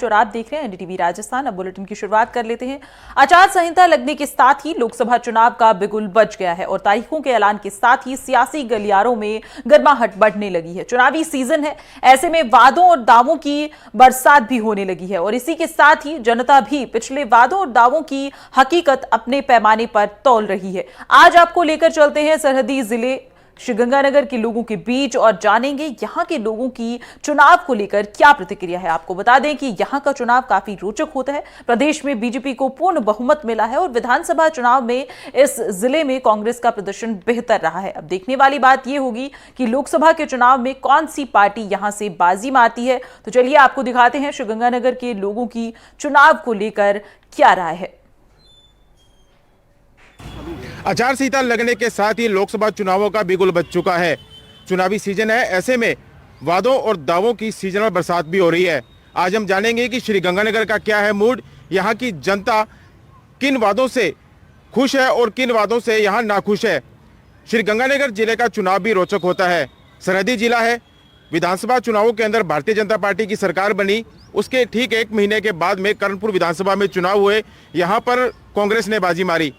और आप देख रहे हैं एनडीटीवी राजस्थान। अब बुलेटिन की शुरुआत कर लेते हैं। आचार संहिता लगने के साथ ही लोकसभा चुनाव का बिगुल बज गया है और तारीखों के ऐलान के साथ ही सियासी गलियारों में गर्माहट बढ़ने लगी है। चुनावी सीजन है, ऐसे में वादों और दावों की बरसात भी होने लगी है और इसी के साथ ही जनता भी पिछले वादों और दावों की हकीकत अपने पैमाने पर तौल रही है। आज आपको लेकर चलते हैं सरहदी जिले श्रीगंगानगर के लोगों के बीच और जानेंगे यहां के लोगों की चुनाव को लेकर क्या प्रतिक्रिया है। आपको बता दें कि यहां का चुनाव काफी रोचक होता है। प्रदेश में बीजेपी को पूर्ण बहुमत मिला है और विधानसभा चुनाव में इस जिले में कांग्रेस का प्रदर्शन बेहतर रहा है। अब देखने वाली बात यह होगी कि लोकसभा के चुनाव में कौन सी पार्टी यहां से बाजी मारती है। तो चलिए आपको दिखाते हैं श्रीगंगानगर के लोगों की चुनाव को लेकर क्या राय है। आचार संहिता लगने के साथ ही लोकसभा चुनावों का बिगुल बज चुका है। चुनावी सीजन है, ऐसे में वादों और दावों की सीजनल बरसात भी हो रही है। आज हम जानेंगे कि श्रीगंगानगर का क्या है मूड, यहाँ की जनता किन वादों से खुश है और किन वादों से यहाँ नाखुश है। श्रीगंगानगर जिले का चुनाव भी रोचक होता है। सरहदी जिला है। विधानसभा चुनावों के अंदर भारतीय जनता पार्टी की सरकार बनी, उसके ठीक एक महीने के बाद में कर्णपुर विधानसभा में चुनाव हुए। यहाँ पर कांग्रेस ने बाजी मारी।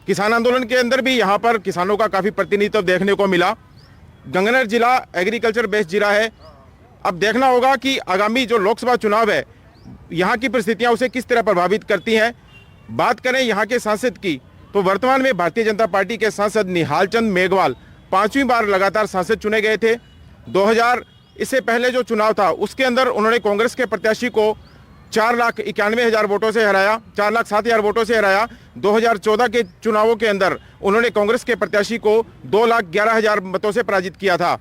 किसान आंदोलन के अंदर भी यहाँ पर किसानों का काफ़ी प्रतिनिधित्व देखने को मिला। गंगानगर जिला एग्रीकल्चर बेस्ड जिला है। अब देखना होगा कि आगामी जो लोकसभा चुनाव है, यहाँ की परिस्थितियाँ उसे किस तरह प्रभावित करती हैं। बात करें यहाँ के सांसद की, तो वर्तमान में भारतीय जनता पार्टी के सांसद निहाल चंद मेघवाल 5वीं बार लगातार सांसद चुने गए थे। 2000 इससे पहले जो चुनाव था उसके अंदर उन्होंने कांग्रेस के प्रत्याशी को 4,91,000 वोटों से हराया, 4,07,000 वोटों से हराया। 2014 के चुनावों के अंदर उन्होंने कांग्रेस के प्रत्याशी को 2,11,000 मतों से पराजित किया था।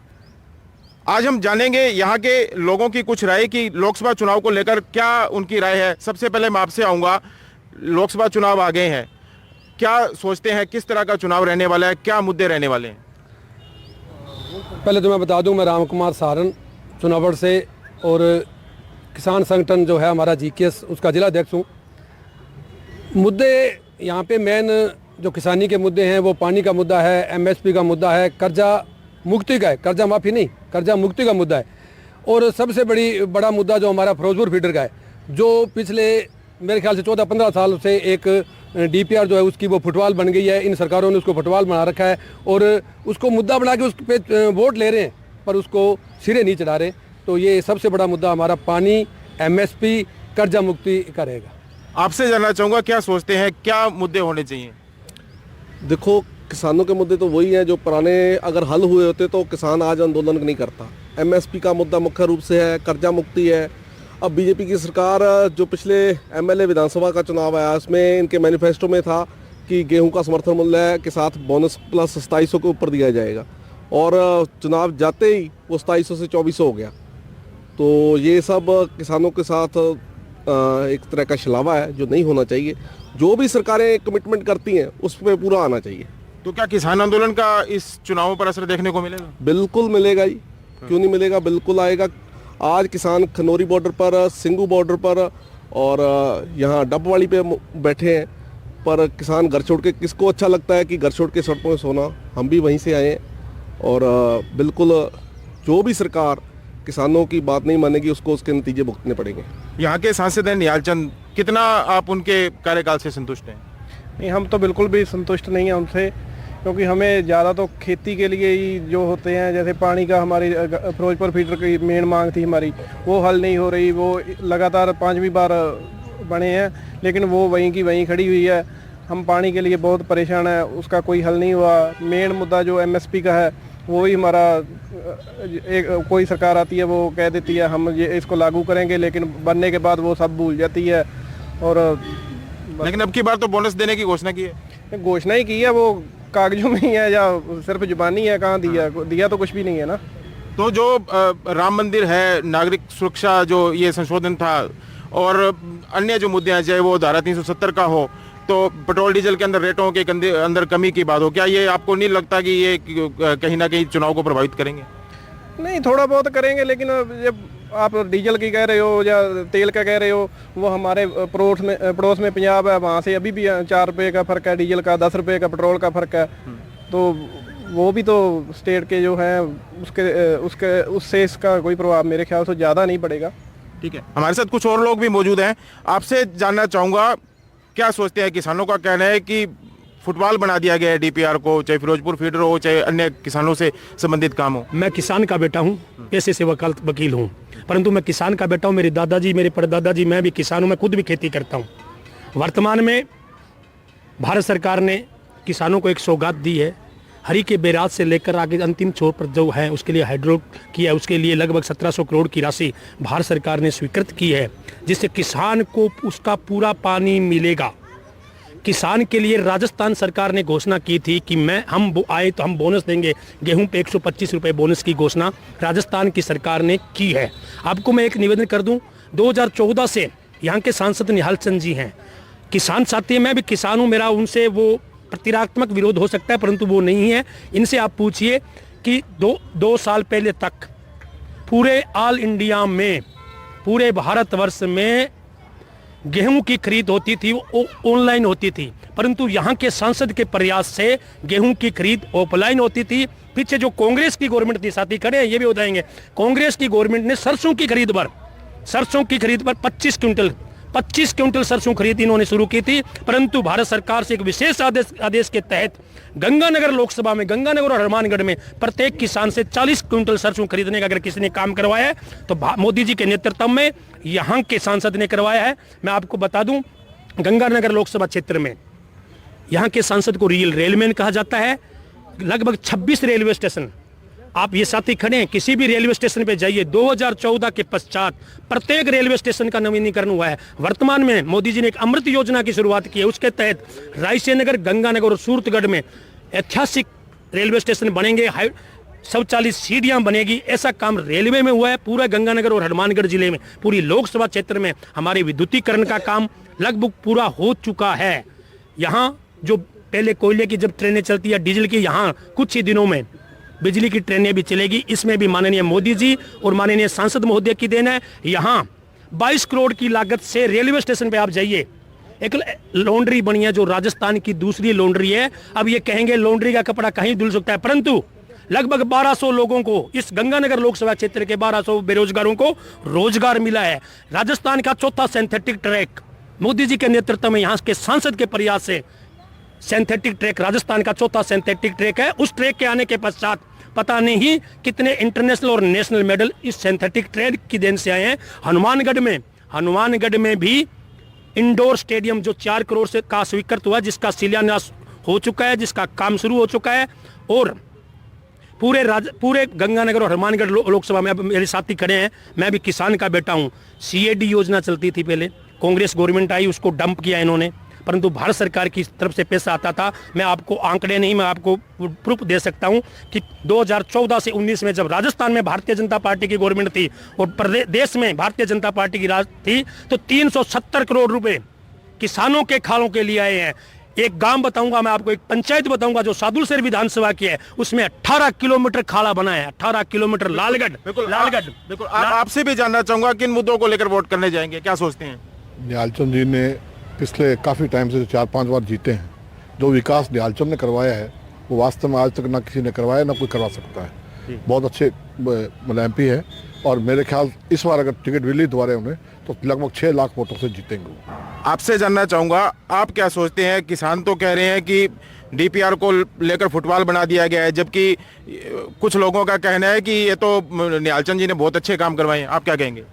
आज हम जानेंगे यहाँ के लोगों की कुछ राय कि लोकसभा चुनाव को लेकर क्या उनकी राय है। सबसे पहले मैं आपसे आऊँगा, लोकसभा चुनाव आ गए हैं, क्या सोचते हैं किस तरह का चुनाव रहने वाला है, क्या मुद्दे रहने वाले हैं? पहले तो मैं बता दूं, मैं राम कुमार सारन चुनावड़ से और किसान संगठन जो है हमारा जीकेएस उसका जिला अध्यक्ष हूँ। मुद्दे यहाँ पे मेन जो किसानी के मुद्दे हैं वो पानी का मुद्दा है, एमएसपी का मुद्दा है, कर्जा मुक्ति का है, कर्जा माफ़ी नहीं, कर्जा मुक्ति का मुद्दा है। और सबसे बड़ा मुद्दा जो हमारा फिरोजपुर फीडर का है, जो पिछले मेरे ख्याल से 14-15 साल से एक डीपीआर जो है उसकी वो फुटबॉल बन गई है। इन सरकारों ने उसको फुटबॉल बना रखा है और उसको मुद्दा बना के उस पर वोट ले रहे हैं पर उसको सिरे नहीं चढ़ा रहे। तो ये सबसे बड़ा मुद्दा हमारा पानी, एमएसपी, कर्जा मुक्ति का रहेगा। आपसे जानना चाहूँगा, क्या सोचते हैं क्या मुद्दे होने चाहिए? देखो, किसानों के मुद्दे तो वही हैं जो पुराने अगर हल हुए होते तो किसान आज आंदोलन नहीं करता। एमएसपी का मुद्दा मुख्य रूप से है, कर्जा मुक्ति है। अब बीजेपी की सरकार जो पिछले एमएलए विधानसभा का चुनाव आया उसमें इनके मैनिफेस्टो में था कि गेहूं का समर्थन मूल्य के साथ बोनस प्लस 2700 के ऊपर दिया जाएगा और चुनाव जाते ही वो 2700 से 2400 हो गया। तो ये सब किसानों के साथ एक तरह का छलावा है जो नहीं होना चाहिए। जो भी सरकारें कमिटमेंट करती हैं उस पर पूरा आना चाहिए। तो क्या किसान आंदोलन का इस चुनावों पर असर देखने को मिलेगा? बिल्कुल मिलेगा ही, क्यों नहीं मिलेगा, बिल्कुल आएगा। आज किसान खनौरी बॉर्डर पर, सिंगू बॉर्डर पर और यहाँ डबवाड़ी पे बैठे हैं, पर किसान घर छोड़ के, किसको अच्छा लगता है कि घर छोड़ के सड़कों में सोना? हम भी वहीं से आए हैं और बिल्कुल जो भी सरकार किसानों की बात नहीं मानेगी उसको उसके नतीजे भुगतने पड़ेंगे। यहाँ के सांसद हैं निहाल चंद, कितना आप उनके कार्यकाल से संतुष्ट हैं? नहीं, हम तो बिल्कुल भी संतुष्ट नहीं हैं उनसे, क्योंकि हमें ज़्यादा तो खेती के लिए ही जो होते हैं, जैसे पानी का हमारी फिरोजपुर फीडर की मेन मांग थी हमारी, वो हल नहीं हो रही। वो लगातार 5वीं बार बने हैं लेकिन वो वहीं की वहीं खड़ी हुई है। हम पानी के लिए बहुत परेशान हैं, उसका कोई हल नहीं हुआ। मेन मुद्दा जो एमएसपी का है वो ही हमारा, कोई सरकार आती है वो कह देती है हम ये इसको लागू करेंगे, लेकिन बनने के बाद वो सब भूल जाती है। और लेकिन अब की बार तो बोनस देने की घोषणा की है। घोषणा ही की है, वो कागजों में ही है या सिर्फ जुबानी है? कहाँ दिया तो कुछ भी नहीं है ना। तो जो राम मंदिर है, नागरिक सुरक्षा जो ये संशोधन था और अन्य जो मुद्दे हैं, चाहे वो धारा 370 का हो, तो पेट्रोल डीजल के अंदर रेटों के अंदर कमी की बात हो, क्या ये आपको नहीं लगता कि ये कहीं ना कहीं चुनाव को प्रभावित करेंगे? नहीं, थोड़ा बहुत करेंगे, लेकिन जब आप डीजल की कह रहे हो या तेल का कह रहे हो, वो हमारे पड़ोस में पंजाब है, वहाँ से अभी भी 4 रुपये का फ़र्क है डीजल का, 10 रुपये का पेट्रोल का फ़र्क है। तो वो भी तो स्टेट के जो हैं उससे इसका कोई प्रभाव मेरे ख्याल से ज़्यादा नहीं पड़ेगा। ठीक है, हमारे साथ कुछ और लोग भी मौजूद हैं। आपसे जानना चाहूँगा, क्या सोचते हैं? किसानों का कहना है कि फुटबॉल बना दिया गया है डीपीआर को, चाहे फिरोजपुर फीडर हो, चाहे अन्य किसानों से संबंधित काम हो। मैं किसान का बेटा हूँ, पेशे से वकील हूँ, परंतु मैं किसान का बेटा हूँ। मेरे दादाजी, मेरे परदादाजी, मैं भी किसान हूँ, मैं खुद भी खेती करता हूँ। वर्तमान में भारत सरकार ने किसानों को एक सौगात दी है। हरी के बैराज से लेकर आगे अंतिम छोर पर जो है उसके लिए हाइड्रो किया है, उसके लिए लगभग 1700 करोड़ की राशि भारत सरकार ने स्वीकृत की है, जिससे किसान को उसका पूरा पानी मिलेगा। किसान के लिए राजस्थान सरकार ने घोषणा की थी कि हम आए तो हम बोनस देंगे। गेहूं पे 125 रुपये बोनस की घोषणा राजस्थान की सरकार ने की है। आपको मैं एक निवेदन कर दूं, 2014 से यहाँ के सांसद निहाल चंद जी हैं, किसान साथी हैं, मैं भी किसान हूँ, मेरा उनसे वो प्रतिरात्मक विरोध हो सकता है परंतु वो नहीं है। इनसे आप पूछिए कि दो साल पहले तक पूरे ऑल इंडिया में, पूरे भारतवर्ष में गेहूं की खरीद होती थी, वो ऑनलाइन होती थी, परंतु यहाँ के सांसद के प्रयास से गेहूं की खरीद ऑफलाइन होती थी। पीछे जो कांग्रेस की गवर्नमेंट थी, साथी खड़े हैं ये भी बताएंगे, कांग्रेस की गवर्नमेंट ने सरसों की खरीद पर 25 क्विंटल सरसों खरीद इन्होंने शुरू की थी, परंतु भारत सरकार से एक विशेष आदेश के तहत गंगानगर लोकसभा में, गंगानगर और हनुमानगढ़ में प्रत्येक किसान से 40 क्विंटल सरसों खरीदने का अगर किसी ने काम करवाया है तो मोदी जी के नेतृत्व में यहाँ के सांसद ने करवाया है। मैं आपको बता दूं, गंगानगर लोकसभा क्षेत्र में यहाँ के सांसद को रियल रेलमैन कहा जाता है। लगभग 26 रेलवे स्टेशन, आप ये साथी खड़े हैं, किसी भी रेलवे स्टेशन पे जाइए, 2014 के पश्चात प्रत्येक रेलवे स्टेशन का नवीनीकरण हुआ है। वर्तमान में मोदी जी ने एक अमृत योजना की शुरुआत की है, उसके तहत रायसेनगर, गंगानगर और सूरतगढ़ में ऐतिहासिक रेलवे स्टेशन बनेंगे, शौचालय सीढ़ियां बनेगी। ऐसा काम रेलवे में हुआ है। पूरा गंगानगर और हनुमानगढ़ जिले में, पूरी लोकसभा क्षेत्र में हमारे विद्युतीकरण का काम लगभग पूरा हो चुका है। यहाँ जो पहले कोयले की जब ट्रेनें चलती है, डीजल की, यहाँ कुछ ही दिनों में बिजली की ट्रेनें भी चलेगी। इसमें भी माननीय मोदी जी और माननीय सांसद महोदय की देन है। यहाँ 22 करोड़ की लागत से रेलवे स्टेशन पे आप जाइए, एक लॉन्ड्री बनी है जो राजस्थान की दूसरी लॉन्ड्री है। अब ये कहेंगे लॉन्ड्री का कपड़ा कहीं धुल सकता है, परंतु लगभग 1200 लोगों को, इस गंगानगर लोकसभा क्षेत्र के 1200 बेरोजगारों को रोजगार मिला है। राजस्थान का चौथा सिंथेटिक ट्रैक मोदी जी के नेतृत्व में यहाँ के सांसद के प्रयास से सिंथेटिक ट्रैक, राजस्थान का चौथा सिंथेटिक ट्रैक है। उस ट्रैक के आने के पश्चात पता नहीं कितने इंटरनेशनल और नेशनल मेडल इस सिंथेटिक ट्रैक की देन से आए हैं। हनुमानगढ़ में भी इंडोर स्टेडियम जो 4 करोड़ से का स्वीकृत हुआ, जिसका शिलान्यास हो चुका है, जिसका काम शुरू हो चुका है। और पूरे गंगानगर और हनुमानगढ़ लोकसभा में, अब मेरे साथी खड़े हैं, मैं भी किसान का बेटा हूं। CAD योजना चलती थी पहले, कांग्रेस गवर्नमेंट आई, उसको डंप किया इन्होंने, परंतु भारत सरकार की तरफ से पैसा आता था। मैं आपको आंकड़े नहीं, मैं आपको प्रूफ दे सकता हूं कि 2014 से 19 में जब राजस्थान में भारतीय जनता पार्टी की गवर्नमेंट थी और प्रदेश में भारतीय जनता पार्टी की राज थी, तो 370 करोड़ रुपए किसानों के खालों के लिए आए हैं। एक गांव बताऊंगा मैं आपको, एक पंचायत बताऊंगा जो सादुलसर विधानसभा की है, उसमें 18 किलोमीटर खाला बना है, 18 किलोमीटर। लालगढ़। बिल्कुल आपसे भी जानना चाहूंगा किन मुद्दों को लेकर वोट करने जाएंगे, क्या सोचते हैं? निहालचंद जी ने पिछले काफ़ी टाइम से 4-5 बार जीते हैं। जो विकास निहालचंद ने करवाया है वो वास्तव में आज तक ना किसी ने करवाया, ना कोई करवा सकता है। बहुत अच्छे MP है और मेरे ख्याल इस बार अगर टिकट मिली दोबारा उन्हें तो लगभग 6 लाख वोटों से जीतेंगे। आपसे जानना चाहूँगा, आप क्या सोचते हैं? किसान तो कह रहे हैं कि DPR को लेकर फुटबॉल बना दिया गया है, जबकि कुछ लोगों का कहना है कि ये तो निहालचंद जी ने बहुत अच्छे काम करवाए हैं। आप क्या कहेंगे?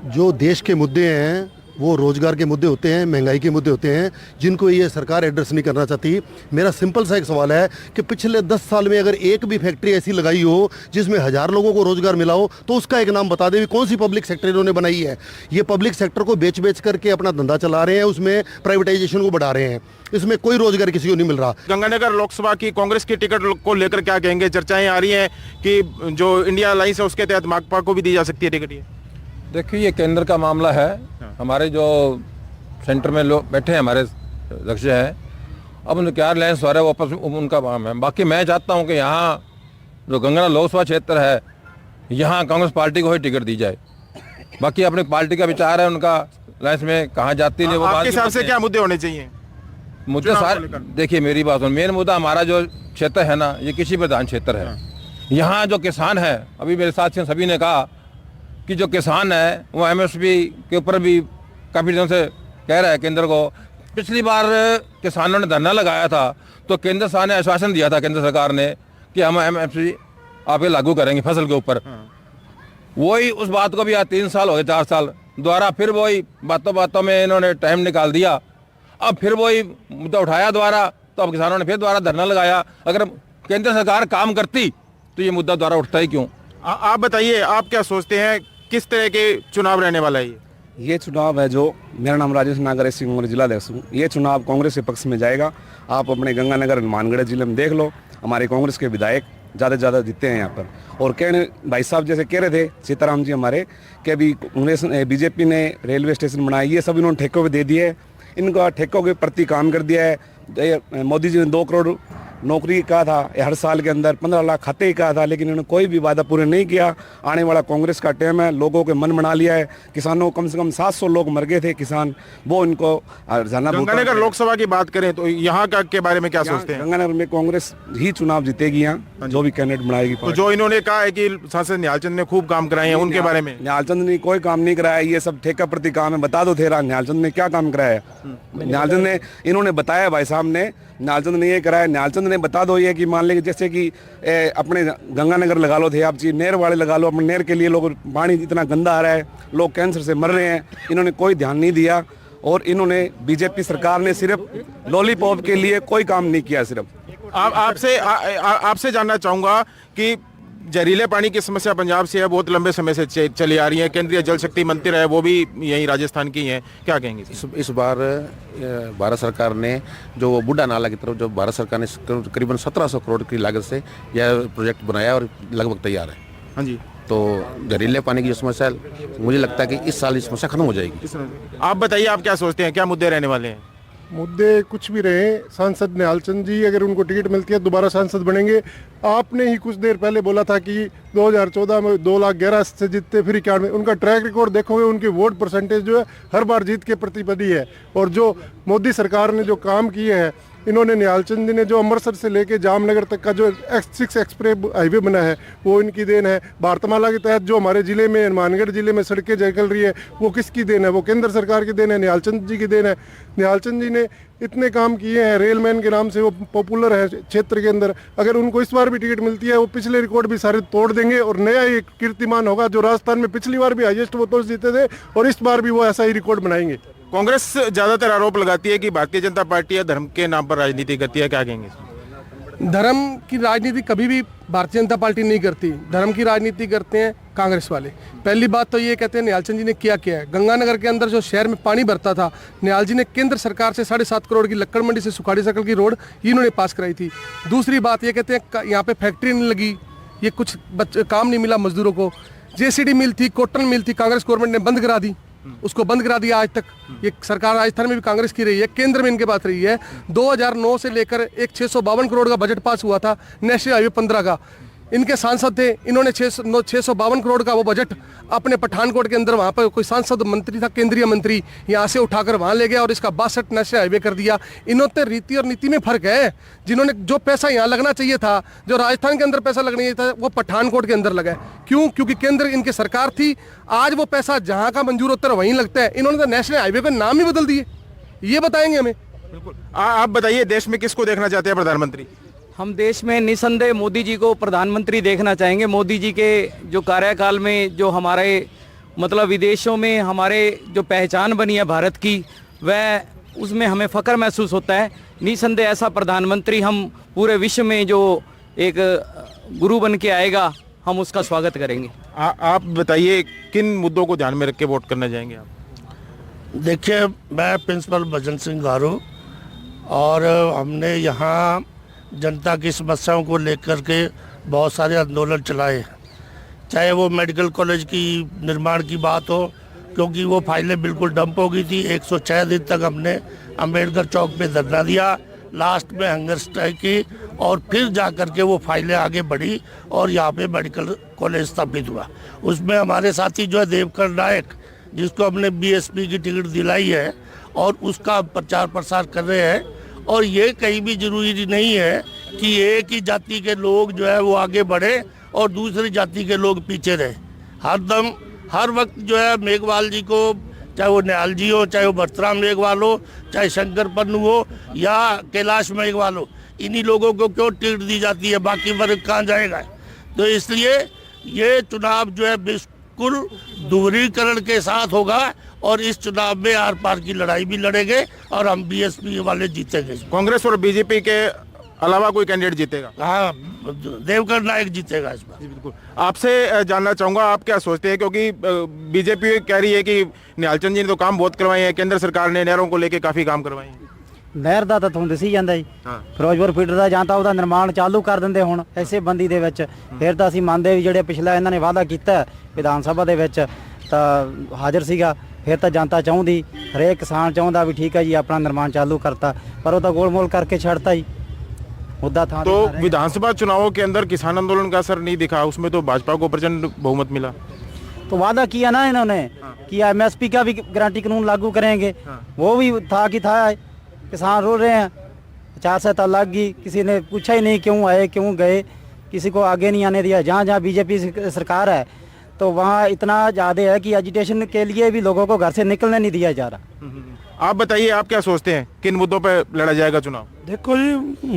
जो देश के मुद्दे हैं वो रोजगार के मुद्दे होते हैं, महंगाई के मुद्दे होते हैं, जिनको ये सरकार एड्रेस नहीं करना चाहती। मेरा सिंपल सा एक सवाल है कि पिछले 10 साल में अगर एक भी फैक्ट्री ऐसी लगाई हो जिसमें 1000 लोगों को रोजगार मिला हो तो उसका एक नाम बता दे, कौन सी पब्लिक सेक्टर इन्होंने बनाई है। ये पब्लिक सेक्टर को बेच करके अपना धंधा चला रहे हैं, उसमें प्राइवेटाइजेशन को बढ़ा रहे हैं, इसमें कोई रोजगार किसी को नहीं मिल रहा। गंगानगर लोकसभा की कांग्रेस की टिकट को लेकर क्या कहेंगे? चर्चाएं आ रही हैं कि जो इंडिया अलायंस है उसके तहत माकपा को भी दी जा सकती है टिकट। ये देखिए, ये केंद्र का मामला है। हमारे जो सेंटर में लोग बैठे हैं, हमारे अध्यक्ष हैं, अब उनके क्या अलायंस हो रहा है वो वापस उनका काम है। बाकी मैं चाहता हूँ कि यहाँ जो गंगानगर लोकसभा क्षेत्र है, यहाँ कांग्रेस पार्टी को ही टिकट दी जाए। बाकी अपनी पार्टी का विचार है, उनका अलायंस में कहाँ जाती है वो आपके हिसाब से क्या मुद्दे होने चाहिए? मुद्दे सारे देखिए, मेरी बात सुन, मेन मुद्दा हमारा जो क्षेत्र है ना, ये कृषि प्रधान क्षेत्र है। यहाँ जो किसान है, अभी मेरे साथ सभी ने कहा कि जो किसान है वो एमएसपी के ऊपर भी काफ़ी दिनों से कह रहा है केंद्र को। पिछली बार किसानों ने धरना लगाया था तो केंद्र सरकार ने आश्वासन दिया था, केंद्र सरकार ने, कि हम एमएसपी आप ये लागू करेंगे फसल के ऊपर। वही उस बात को भी आज 3 साल हो गए, 4 साल, दोबारा फिर वही बातों बातों में इन्होंने टाइम निकाल दिया। अब फिर वही मुद्दा उठाया दोबारा, तो अब किसानों ने फिर दोबारा धरना लगाया। अगर केंद्र सरकार काम करती तो ये मुद्दा दोबारा उठता ही क्यों? आप बताइए, आप क्या सोचते हैं किस तरह के चुनाव रहने वाला है ये चुनाव है जो, मेरा नाम राजेश नागर सिंह उमर जिला अध्यक्ष हूँ। ये चुनाव कांग्रेस के पक्ष में जाएगा। आप अपने गंगानगर हनुमानगढ़ जिले में देख लो, हमारे कांग्रेस के विधायक ज़्यादा से ज़्यादा जीते हैं यहाँ पर। और कहने भाई साहब जैसे कह रहे थे सीताराम जी हमारे, कि अभी कांग्रेस बीजेपी ने रेलवे स्टेशन बनाए, ये सब इन्होंने ठेकों पे दे दिए है। इनका ठेकों के प्रति काम कर दिया है। मोदी जी ने 2 करोड़ नौकरी कहा था, हर साल के अंदर 15 लाख खाते ही कहा था, लेकिन इन्होंने कोई भी वादा पूरे नहीं किया। आने वाला कांग्रेस का टाइम है, लोगों के मन बना लिया है। किसानों कम से कम 700 लोग मर गए थे किसान, वो इनको गंगानगर लोकसभा की बात करें तो यहाँ का के बारे में क्या सोचते हैं? गंगानगर में कांग्रेस ही चुनाव जीतेगी यहाँ, जो भी कैंडिडेट बनाएगी। तो जो इन्होंने कहा है कि सांसद निहालचंद ने खूब काम कराए हैं, उनके बारे में? निहालचंद ने कोई काम नहीं कराया, ये सब ठेका प्रति काम है। बता दो तेरा निहालचंद ने क्या काम कराया? निहालचंद ने, इन्होंने बताया भाई साहब ने, निहालचंद ने ये कराया। निहालचंद ने बता दो ये कि मान लें जैसे कि अपने गंगानगर लगा लो थे आप जी, नहर वाले लगा लो, अपने नहर के लिए लोग पानी इतना गंदा आ रहा है, लोग कैंसर से मर रहे हैं, इन्होंने कोई ध्यान नहीं दिया। और इन्होंने बीजेपी सरकार ने सिर्फ लॉलीपॉप के लिए कोई काम नहीं किया। सिर्फ आपसे जानना चाहूंगा कि जहरीले पानी की समस्या पंजाब से है, बहुत लंबे समय से चली आ रही है। केंद्रीय जल शक्ति मंत्री है, वो भी यहीं राजस्थान की हैं, क्या कहेंगे? इस बार भारत सरकार ने जो बूढ़ा नाला की तरफ, जो भारत सरकार ने करीबन 1700 करोड़ की लागत से यह प्रोजेक्ट बनाया और लगभग तैयार है। हाँ जी। तो जहरीले पानी की जो समस्या है, मुझे लगता है कि इस साल इस समस्या खत्म हो जाएगी। आप बताइए, आप क्या सोचते हैं, क्या मुद्दे रहने वाले हैं? मुद्दे कुछ भी रहे, सांसद निहालचंद जी अगर उनको टिकट मिलती है दोबारा सांसद बनेंगे। आपने ही कुछ देर पहले बोला था कि 2014 में 2,11,000 से जीतते, फिर 91। उनका ट्रैक रिकॉर्ड देखोगे, उनकी वोट परसेंटेज जो है हर बार जीत के प्रतिपदी है। और जो मोदी सरकार ने जो काम किए हैं, इन्होंने निहालचंद जी ने जो अमृतसर से लेके जामनगर तक का जो 6 एक्सप्रेस हाईवे बना है, वो इनकी देन है। भारतमाला के तहत जो हमारे जिले में, हनुमानगढ़ जिले में सड़कें चल रही है, वो किसकी देन है? वो केंद्र सरकार की देन है, निहालचंद जी की देन है। निहालचंद जी ने इतने काम किए हैं, रेलमैन के नाम से वो पॉपुलर है क्षेत्र के अंदर। अगर उनको इस बार भी टिकट मिलती है, वो पिछले रिकॉर्ड भी सारे तोड़ देंगे और नया एक कीर्तिमान होगा। जो राजस्थान में पिछली बार भी हाईएस्ट वो तो जीते थे, और इस बार भी वो ऐसा ही रिकॉर्ड बनाएंगे। कांग्रेस ज्यादातर आरोप लगाती है कि भारतीय जनता पार्टी या धर्म के नाम पर राजनीति करती है, क्या कहेंगे? धर्म की राजनीति कभी भी भारतीय जनता पार्टी नहीं करती, धर्म की राजनीति करते हैं कांग्रेस वाले। पहली बात तो ये कहते हैं निहालचंद जी ने क्या किया है। गंगानगर के अंदर जो शहर में पानी भरता था, निहाल जी ने केंद्र सरकार से 7.5 करोड़ की लक्कड़ मंडी से सुखाड़ी सर्कल की रोड इन्होंने पास कराई थी। दूसरी बात ये कहते हैं यहाँ पे फैक्ट्री नहीं लगी, ये कुछ काम नहीं मिला मजदूरों को। JCD मिल थी, कॉटन मिल थी, कांग्रेस गवर्नमेंट ने बंद करा दी, उसको बंद करा दिया। आज तक ये सरकार राजस्थान में भी कांग्रेस की रही है, केंद्र में इनके पास रही है। 2009 से लेकर एक 652 करोड़ का बजट पास हुआ था नेशनल हाईवे 15 का, इनके सांसद थे, इन्होंने 652 करोड़ का वो बजट अपने पठानकोट के अंदर, वहाँ पर कोई सांसद मंत्री था, केंद्रीय मंत्री, यहाँ से उठाकर वहाँ ले गया और इसका 62 नेशनल हाईवे कर दिया। इन्होंने रीति और नीति में फर्क है। जिन्होंने जो पैसा यहाँ लगना चाहिए था, जो राजस्थान के अंदर पैसा लगना चाहिए था, वो पठानकोट के अंदर लगा। क्यों? क्योंकि केंद्र इनकी सरकार थी। आज वो पैसा जहाँ का मंजूर होता है वहीं लगता है। इन्होंने तो नेशनल हाईवे का नाम ही बदल दिए, ये बताएंगे हमें। बिल्कुल। आप बताइए, देश में किसको देखना चाहते हैं प्रधानमंत्री? हम देश में निसंदेह मोदी जी को प्रधानमंत्री देखना चाहेंगे। मोदी जी के जो कार्यकाल में जो हमारे मतलब विदेशों में हमारे जो पहचान बनी है भारत की, वह उसमें हमें फ़ख्र महसूस होता है। निसंदेह ऐसा प्रधानमंत्री हम पूरे विश्व में जो एक गुरु बन के आएगा, हम उसका स्वागत करेंगे। आप बताइए, किन मुद्दों को ध्यान में रख के वोट करना चाहेंगे आप? देखिए, मैं प्रिंसिपल भजन सिंह गारू, और हमने यहाँ जनता की समस्याओं को लेकर के बहुत सारे आंदोलन चलाए, चाहे वो मेडिकल कॉलेज की निर्माण की बात हो, क्योंकि वो फाइलें बिल्कुल डंप हो गई थी। 106 दिन तक हमने अम्बेडकर चौक पे धरना दिया, लास्ट में हंगर स्ट्राइक की, और फिर जा कर के वो फाइलें आगे बढ़ी और यहाँ पे मेडिकल कॉलेज स्थापित हुआ। उसमें हमारे साथी जो है देवकर नायक, जिसको हमने BSP की टिकट दिलाई है, और उसका प्रचार प्रसार कर रहे हैं। और ये कहीं भी जरूरी नहीं है कि एक ही जाति के लोग जो है वो आगे बढ़े और दूसरी जाति के लोग पीछे रहे। हरदम हर वक्त जो है मेघवाल जी को, चाहे वो निहाल जी हो, चाहे वो भरतराम मेघवाल हो, चाहे शंकर पन्नू हो या कैलाश मेघवाल हो, इन्हीं लोगों को क्यों टिकट दी जाती है, बाकी वर्ग कहाँ जाएगा। तो इसलिए ये चुनाव जो है बिल्कुल दोहरीकरण के साथ होगा और इस चुनाव में आर पार की लड़ाई भी लड़ेंगे और हम बीएसपी वाले जीतेंगे। कांग्रेस और बीजेपी के अलावा कोई कैंडिडेट जीतेगा? हाँ, देवकर नायक जीतेगा इस बार। बिल्कुल। आपसे जानना चाहूंगा आप क्या सोचते हैं, क्योंकि बीजेपी कह रही है कि निहालचंद जी ने तो काम बहुत करवाए हैं, केंद्र सरकार ने नहरों को लेके काफी काम करवाए हैं। ਨਹਿਰ ਦਾ ਤਾਂ ਤੁਹਾਨੂੰ ਦਿਸੀ ਜਾਂਦਾ ਜੀ, ਫਿਰੋਜ਼ਪੁਰ ਫੀਡਰ ਦਾ ਜਾਂ ਤਾਂ ਉਹਦਾ ਨਿਰਮਾਣ ਚਾਲੂ ਕਰ ਦਿੰਦੇ ਹੁਣ ਐਸੇ ਬੰਦੀ ਦੇ ਵਿੱਚ, ਫਿਰ ਤਾਂ ਅਸੀਂ ਮੰਨਦੇ ਵੀ ਜਿਹੜੇ ਪਿਛਲਾ ਇਹਨਾਂ ਨੇ ਵਾਅਦਾ ਕੀਤਾ ਵਿਧਾਨ ਸਭਾ ਦੇ ਵਿੱਚ ਤਾਂ ਹਾਜ਼ਰ ਸੀਗਾ, ਫਿਰ ਤਾਂ ਜਨਤਾ ਚਾਹੁੰਦੀ, ਹਰੇਕ ਕਿਸਾਨ ਚਾਹੁੰਦਾ ਵੀ ਠੀਕ ਹੈ ਜੀ ਆਪਣਾ ਨਿਰਮਾਣ ਚਾਲੂ ਕਰਤਾ, ਪਰ ਉਹ ਤਾਂ ਗੋਲਮੋਲ ਕਰਕੇ ਛੱਡਤਾ ਜੀ। मुद्दा था तो विधानसभा चुनावों के अंदर किसान आंदोलन का असर नहीं दिखा, उसमें तो भाजपा को प्रचंड बहुमत मिला। तो वादा किया ना इन्होंने कि एमएसपी का भी गारंटी कानून लागू करेंगे, वो भी था कि था। किसान रो रहे हैं, 50 से लग गई, किसी ने पूछा ही नहीं क्यों आए क्यों गए, किसी को आगे नहीं आने दिया। जहाँ जहाँ बीजेपी सरकार है तो वहाँ इतना ज़्यादा है कि एजुटेशन के लिए भी लोगों को घर से निकलने नहीं दिया जा रहा। आप बताइए, आप क्या सोचते हैं किन मुद्दों पे लड़ा जाएगा चुनाव? देखो जी,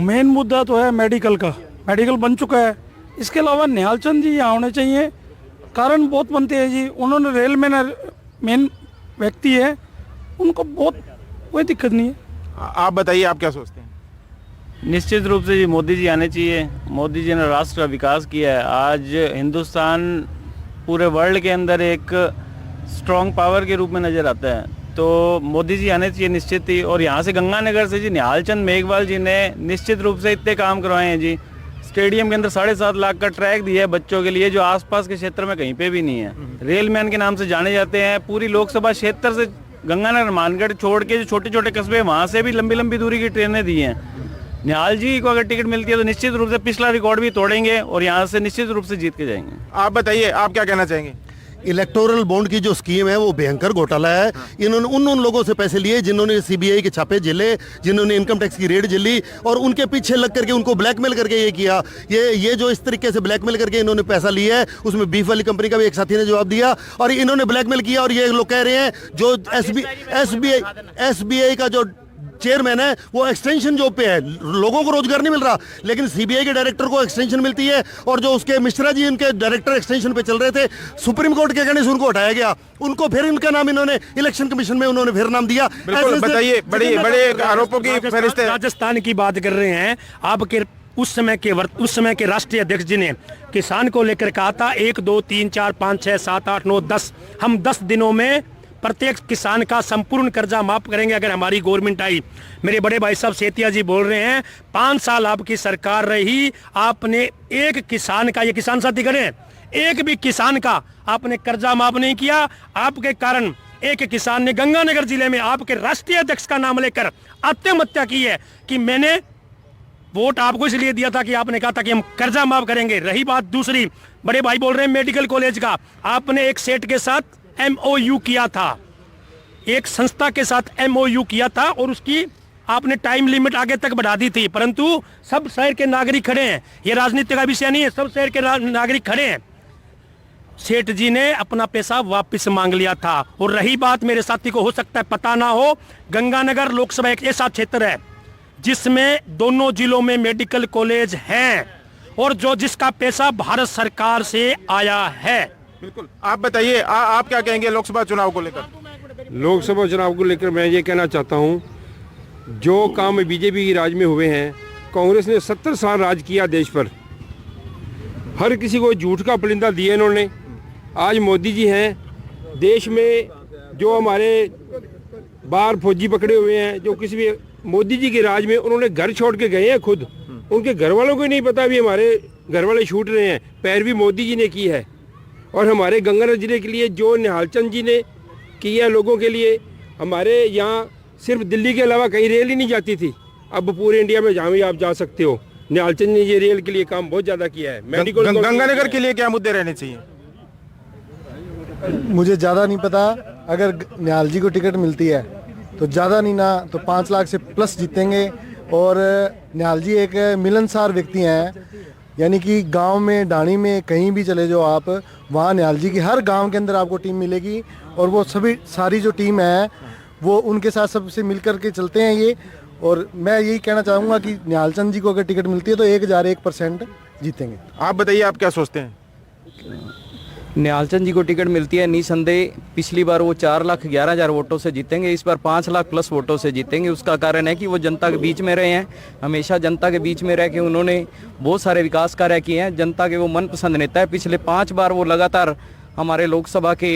मेन मुद्दा तो है मेडिकल का, मेडिकल बन चुका है। इसके अलावा निहालचंद जी यहाँ होने चाहिए, कारण बहुत बनते हैं जी। उन्होंने रेल में मेन व्यक्ति है, उनको बहुत कोई दिक्कत नहीं है। आप बताइए, आप क्या सोचते हैं? निश्चित रूप से जी मोदी जी आने चाहिए। मोदी जी ने राष्ट्र का विकास किया है। आज हिंदुस्तान पूरे वर्ल्ड के अंदर एक स्ट्रॉन्ग पावर के रूप में नज़र आता है, तो मोदी जी आने चाहिए निश्चित ही। और यहाँ से गंगानगर से जी निहालचंद मेघवाल जी ने निश्चित रूप से इतने काम करवाए हैं जी। स्टेडियम के अंदर 7.5 लाख का ट्रैक दिया है बच्चों के लिए, जो आसपास के क्षेत्र में कहीं पे भी नहीं है। रेलमैन के नाम से जाने जाते हैं। पूरी लोकसभा क्षेत्र से गंगानगर मानगढ़ छोड़ के जो छोटे छोटे कस्बे, वहाँ से भी लंबी लंबी दूरी की ट्रेनें दी हैं। निहाल जी को अगर टिकट मिलती है तो निश्चित रूप से पिछला रिकॉर्ड भी तोड़ेंगे और यहाँ से निश्चित रूप से जीत के जाएंगे। आप बताइए, आप क्या कहना चाहेंगे? इलेक्टोरल बॉन्ड की जो स्कीम है वो भयंकर घोटाला है। इन्होंने उन लोगों से पैसे लिए जिन्होंने सीबीआई के छापे झेले, जिन्होंने इनकम टैक्स की रेड झेली, और उनके पीछे लग करके उनको ब्लैकमेल करके ये किया। ये जो इस तरीके से ब्लैकमेल करके इन्होंने पैसा लिया है, उसमें बीफ वाली कंपनी का भी एक साथी ने जवाब दिया, और इन्होंने ब्लैकमेल किया। और ये लोग कह रहे हैं जो एसबीआई का जो चेयरमैन है वो एक्सटेंशन जॉब पे है, लोगों को रोजगार नहीं मिल रहा, लेकिन सीबीआई के डायरेक्टर को एक्सटेंशन मिलती है। और जो उसके मिश्रा जी उनके डायरेक्टर एक्सटेंशन पे चल रहे थे, सुप्रीम कोर्ट के कहने से उनको हटाया गया, उनको फिर इनका नाम इन्होंने इलेक्शन कमीशन में उन्होंने फिर नाम दिया। बताइए, बड़े आरोपों की फहरिस्त है। राजस्थान की बात कर रहे हैं आपके। उस समय के राष्ट्रीय अध्यक्ष जी ने किसान को लेकर कहा था 1 2 3 4 5 6 7 8 9 10, हम 10 दिनों में प्रत्येक किसान का संपूर्ण कर्जा माफ करेंगे अगर हमारी गवर्नमेंट आई। मेरे बड़े भाई साहब सेतिया जी बोल रहे हैं 5 साल आपकी सरकार रही, आपने एक किसान का, ये किसान साथी खड़े हैं, एक भी किसान का आपने कर्जा माफ नहीं किया। आपके कारण एक किसान ने गंगानगर जिले में आपके राष्ट्रीय अध्यक्ष का नाम लेकर आत्महत्या की है कि मैंने वोट आपको इसलिए दिया था कि आपने कहा था कि हम कर्जा माफ करेंगे। रही बात दूसरी, बड़े भाई बोल रहे हैं मेडिकल कॉलेज का, आपने एक सेठ के साथ MOU किया था, एक संस्था के साथ MOU किया था और उसकी आपने टाइम लिमिट आगे तक बढ़ा दी थी, परंतु सब शहर के नागरिक खड़े हैं, ये राजनीति का विषय नहीं है, सब शहर के नागरिक खड़े हैं। सेठ जी ने अपना पैसा वापस मांग लिया था। और रही बात, मेरे साथी को हो सकता है पता ना हो, गंगानगर लोकसभा एक ऐसा क्षेत्र है जिसमें दोनों जिलों में मेडिकल कॉलेज हैं और जिसका पैसा भारत सरकार से आया है। बिल्कुल। आप बताइए, आप क्या कहेंगे लोकसभा चुनाव को लेकर? लोकसभा चुनाव को लेकर मैं ये कहना चाहता हूँ, जो काम बीजेपी की राज में हुए हैं, कांग्रेस ने 70 साल राज किया देश पर, हर किसी को झूठ का पुलिंदा दिया इन्होंने। आज मोदी जी हैं, देश में जो हमारे बाहर फौजी पकड़े हुए हैं, जो किसी भी मोदी जी के राज में उन्होंने घर छोड़ के गए हैं खुद, उनके घर वालों को नहीं पता भी हमारे घर वाले छूट रहे हैं, पैरवी मोदी जी ने की है। और हमारे गंगानगर जिले के लिए जो निहालचंद जी ने किया लोगों के लिए, हमारे यहाँ सिर्फ दिल्ली के अलावा कहीं रेल ही नहीं जाती थी, अब पूरे इंडिया में जहाँ भी आप जा सकते हो। निहालचंद ने ये रेल के लिए काम बहुत ज़्यादा किया है। मेडिकल गंगानगर के लिए क्या मुद्दे रहने चाहिए? मुझे ज़्यादा नहीं पता, अगर निहाल जी को टिकट मिलती है तो ज़्यादा नहीं ना तो 5 लाख से प्लस जीतेंगे। और निहाल जी एक मिलनसार व्यक्ति हैं, यानी कि गांव में, डाणी में, कहीं भी चले जाओ आप, वहाँ निहाल जी की हर गांव के अंदर आपको टीम मिलेगी। और वो सारी जो टीम है वो उनके साथ सबसे मिल कर के चलते हैं ये। और मैं यही कहना चाहूँगा कि निहाल चंद जी को अगर टिकट मिलती है तो 1001% जीतेंगे। आप बताइए, आप क्या सोचते हैं? निहाल चंद जी को टिकट मिलती है निसंदेह। पिछली बार वो 4,11,000 वोटों से जीतेंगे, इस बार 5 लाख प्लस वोटों से जीतेंगे। उसका कारण है कि वो जनता के बीच में रहे हैं, हमेशा जनता के बीच में रह के उन्होंने बहुत सारे विकास कार्य किए हैं। जनता के वो मनपसंद नेता है। पिछले 5 बार वो लगातार हमारे लोकसभा के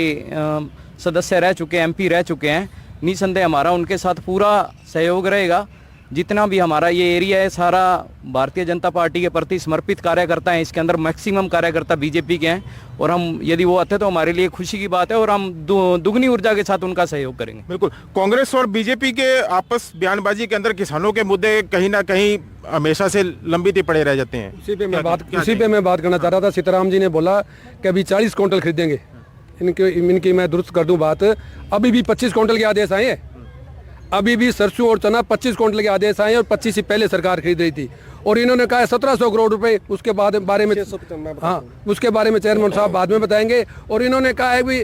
सदस्य रह चुके हैं, MP रह चुके हैं। निसंदेह हमारा उनके साथ पूरा सहयोग रहेगा। जितना भी हमारा ये एरिया है सारा भारतीय जनता पार्टी के प्रति समर्पित कार्यकर्ता हैं। इसके अंदर मैक्सिमम कार्यकर्ता बीजेपी के हैं और हम यदि वो आते तो हमारे लिए खुशी की बात है और हम दुगनी ऊर्जा के साथ उनका सहयोग करेंगे। बिल्कुल। कांग्रेस और बीजेपी के आपस बयानबाजी के अंदर किसानों के मुद्दे कहीं ना कहीं हमेशा से लंबित ही पड़े रह जाते हैं। उसी पे मैं बात करना चाह रहा था। सीताराम जी ने बोला कि अभी 40 क्विंटल खरीदेंगे। इनकी मैं दुरुस्त कर दूं बात, अभी भी 25 क्विंटल के आदेश आए हैं। अभी भी सरसों और चना 25 क्विंटल के आदेश आए और 25 से पहले सरकार खरीद रही थी। और इन्होंने कहा है 1700 करोड़ रुपए, उसके बाद बारे में उसके बारे में चेयरमैन साहब बाद में बताएंगे। और इन्होंने कहा है भी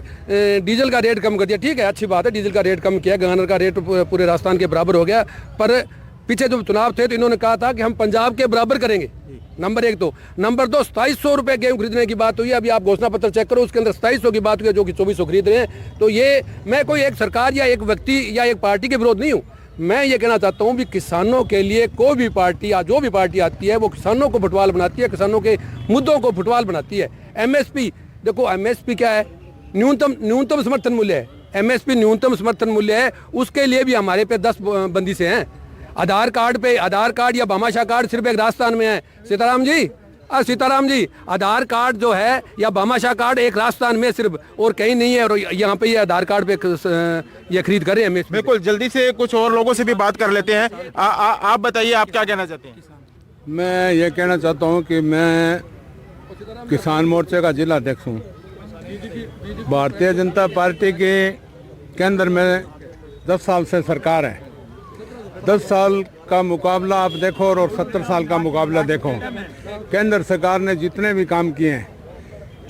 डीजल का रेट कम कर दिया। ठीक है, अच्छी बात है, डीजल का रेट कम किया, गंगानगर का रेट पूरे राजस्थान के बराबर हो गया। पर पीछे जो चुनाव थे तो इन्होंने कहा था कि हम पंजाब के बराबर करेंगे। नंबर 1 तो। नंबर 2, 2700 रुपए गेहूं खरीदने की बात हुई है। अभी आप घोषणा पत्र चेक करो, उसके अंदर 2700 की बात हुई है, जो कि 2400 खरीद रहे हैं। तो ये मैं कोई एक सरकार या एक व्यक्ति या एक पार्टी के विरोध नहीं हूँ। मैं ये कहना चाहता हूँ कि किसानों के लिए कोई भी पार्टी या जो भी पार्टी आती है वो किसानों को फुटबॉल बनाती है, किसानों के मुद्दों को फुटबॉल बनाती है। MSP देखो, MSP क्या है? न्यूनतम समर्थन मूल्य है। MSP न्यूनतम समर्थन मूल्य है। उसके लिए भी हमारे पे 10 बंदिशें हैं। आधार कार्ड या भामाशाह कार्ड सिर्फ एक राजस्थान में है। सीताराम जी, आधार कार्ड जो है या भामाशाह कार्ड एक राजस्थान में सिर्फ, और कहीं नहीं है। और यहाँ पे ये आधार कार्ड पे ये खरीद कर रहे हैं। बिल्कुल, जल्दी से कुछ और लोगों से भी बात कर लेते हैं। आप बताइए, आप क्या कहना चाहते हैं? मैं ये कहना चाहता हूँ कि मैं किसान मोर्चे का जिला अध्यक्ष हूँ। भारतीय जनता पार्टी के अंदर में 10 साल से सरकार है। 10 साल का मुकाबला आप देखो और 70 साल का मुकाबला देखो। केंद्र सरकार ने जितने भी काम किए हैं,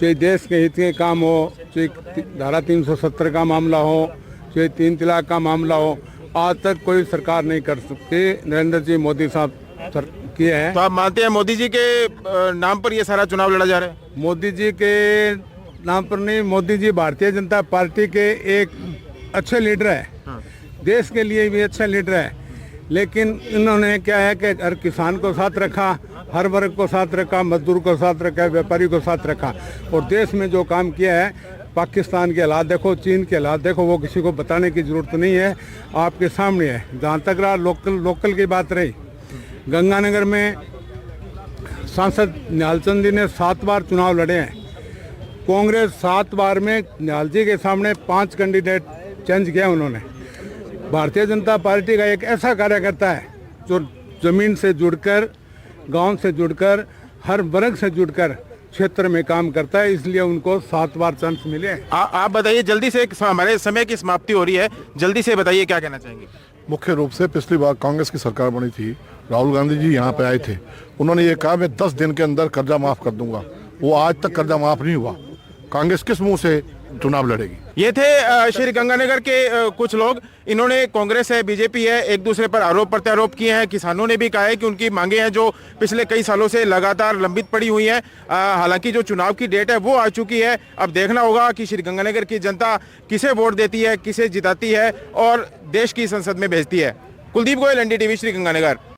चाहे देश के हित के काम हो, चाहे धारा 370 का मामला हो, चाहे 3 तलाक का मामला हो, आज तक कोई सरकार नहीं कर सकती। नरेंद्र जी मोदी साहब किए हैं। तो आप मानते हैं मोदी जी के नाम पर ये सारा चुनाव लड़ा जा रहा है? मोदी जी के नाम पर नहीं, मोदी जी भारतीय जनता पार्टी के एक अच्छे लीडर है। देश के लिए भी अच्छे लीडर है। लेकिन इन्होंने क्या है कि हर किसान को साथ रखा, हर वर्ग को साथ रखा, मजदूर को साथ रखा, व्यापारी को साथ रखा। और देश में जो काम किया है, पाकिस्तान के हालात देखो, चीन के हालात देखो, वो किसी को बताने की ज़रूरत नहीं है, आपके सामने है। जहाँ तक रहा लोकल की बात रही, गंगानगर में सांसद निहाल चंद जी ने 7 बार चुनाव लड़े हैं। कांग्रेस 7 बार में निहाल जी के सामने 5 कैंडिडेट चेंज किया उन्होंने। भारतीय जनता पार्टी का एक ऐसा कार्यकर्ता है जो जमीन से जुड़कर, गांव से जुड़कर, हर वर्ग से जुड़कर क्षेत्र में काम करता है, इसलिए उनको 7 बार चांस मिले। आप बताइए, जल्दी से, हमारे समय की समाप्ति हो रही है, जल्दी से बताइए क्या कहना चाहेंगे? मुख्य रूप से पिछली बार कांग्रेस की सरकार बनी थी, राहुल गांधी जी यहाँ पे आए थे। उन्होंने ये कहा मैं 10 दिन के अंदर कर्जा माफ कर दूंगा। वो आज तक कर्जा माफ नहीं हुआ। कांग्रेस किस मुंह से चुनाव लड़ेगी? ये थे श्री गंगानगर के कुछ लोग। इन्होंने कांग्रेस है, बीजेपी है, एक दूसरे पर आरोप प्रत्यारोप किए हैं। किसानों ने भी कहा है कि उनकी मांगे हैं जो पिछले कई सालों से लगातार लंबित पड़ी हुई हैं। हालांकि जो चुनाव की डेट है वो आ चुकी है। अब देखना होगा कि श्री गंगानगर की जनता किसे वोट देती है, किसे जिताती है और देश की संसद में भेजती है। कुलदीप गोयल, NDTV, श्री गंगानगर।